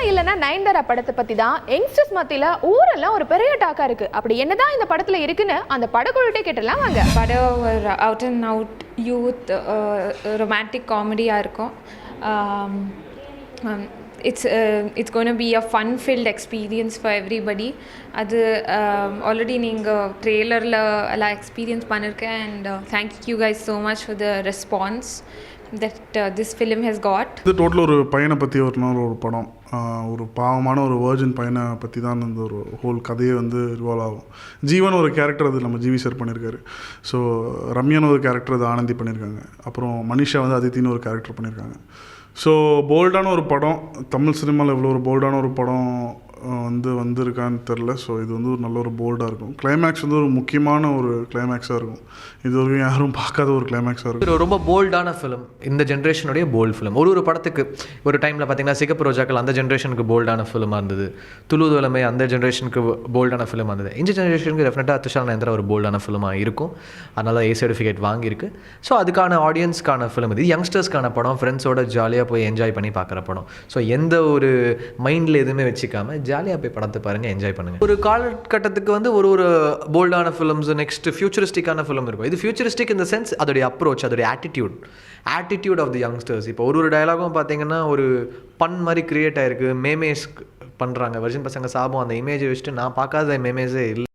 இல்லைன்னா நயன்தாரா படத்தை பற்றி தான் யங்ஸ்டர்ஸ் மத்தியில் ஊரெல்லாம் ஒரு பெரிய டாக்காக இருக்குது. அப்படி என்னதான் இந்த படத்தில் இருக்குன்னு அந்த படக்குழுட்டே கேட்டலாம் வாங்க. படம் ஒரு out and out youth romantic காமெடியாக இருக்கும். it's going to be a fun-filled experience for everybody. அது ஆல்ரெடி நீங்கள் ட்ரெய்லரில் எல்லாம் எக்ஸ்பீரியன்ஸ் பண்ணியிருக்கேன். And thank you guys so much for the response that this film has got. இது டோட்டல் ஒரு பையனை பற்றி ஒரு படம். ஒரு பாவமான ஒரு வேர்ஜின் பையனை பற்றி தான் இந்த ஒரு ஹோல் கதையை வந்து ரிவால்வ் ஆகும். ஜீவன் ஒரு கேரக்டர் அது நம்ம ஜிவி சார் பண்ணியிருக்காரு. ஸோ ரம்யான்னு ஒரு கேரக்டர் அது ஆனந்தி பண்ணியிருக்காங்க. அப்புறம் மனிஷா வந்து அதித்தின்னு ஒரு கேரக்டர் பண்ணியிருக்காங்க. ஸோ போல்டான ஒரு படம், தமிழ் சினிமாவில் இவ்வளோ ஒரு போல்டான ஒரு படம் வந்திருக்கான்னு தெரில. ஸோ இது வந்து ஒரு நல்ல ஒரு போல்டாக இருக்கும். கிளைமேக்ஸ் வந்து ஒரு முக்கியமான ஒரு கிளைமேக்ஸாக இருக்கும். இது வரைக்கும் யாரும் பார்க்காத ஒரு கிளைமேக்ஸாக இருக்கும். ரொம்ப போல்டான ஃபிலிம், இந்த ஜென்ரேஷனுடைய போல்டு ஃபிலிம். ஒரு படத்துக்கு ஒரு டைமில் பார்த்தீங்கன்னா சிகப்பு ரோஜாக்கள் அந்த ஜென்ரேஷனுக்கு போல்டான ஃபிலிமாக இருந்தது. துளுதுலமை அந்த ஜென்ரேஷனுக்கு போல்டான ஃபிலிமாக இருந்தது. இந்த ஜென்ரேஷனுக்கு டெஃபினட்டாக துஷார் நயன்தாரா ஒரு போல்டான ஃபிலிமாக இருக்கும். அதனால் ஏ சர்டிஃபிகேட் வாங்கியிருக்கு. ஸோ அதுக்கான ஆடியன்ஸ்க்கான ஃபிலிம் இது. யங்ஸ்டர்ஸ்க்கான படம், ஃப்ரெண்ட்ஸோட ஜாலியாக போய் என்ஜாய் பண்ணி பார்க்குற படம். ஸோ எந்த ஒரு மைண்டில் எதுவுமே வச்சுக்காமல் ஜாலியாக போய் படத்தை பாருங்கள், என்ஜாய் பண்ணுங்கள். ஒரு காலகட்டத்துக்கு வந்து ஒரு போல்டான ஃபிலிம்ஸ், நெக்ஸ்ட் ஃபியூச்சரிஸ்டிக்கான ஃபிலிம் இருக்கும். இது ஃபியூச்சரிஸ்டிக் இந்த சென்ஸ், அதோடைய அப்ரோச், அதோடைய ஆட்டிடியூட் ஆஃப் தி யங்ஸ்டர்ஸ். இப்போ ஒரு டயலாகும் பார்த்தீங்கன்னா ஒரு பன் மாதிரி கிரியேட் ஆகிருக்கு. மேமேஸ் பண்ணுறாங்க வெர்ஜின் பசங்க சாபம். அந்த இமேஜை வச்சுட்டு நான் பார்க்காத மேமேஸே இல்லை.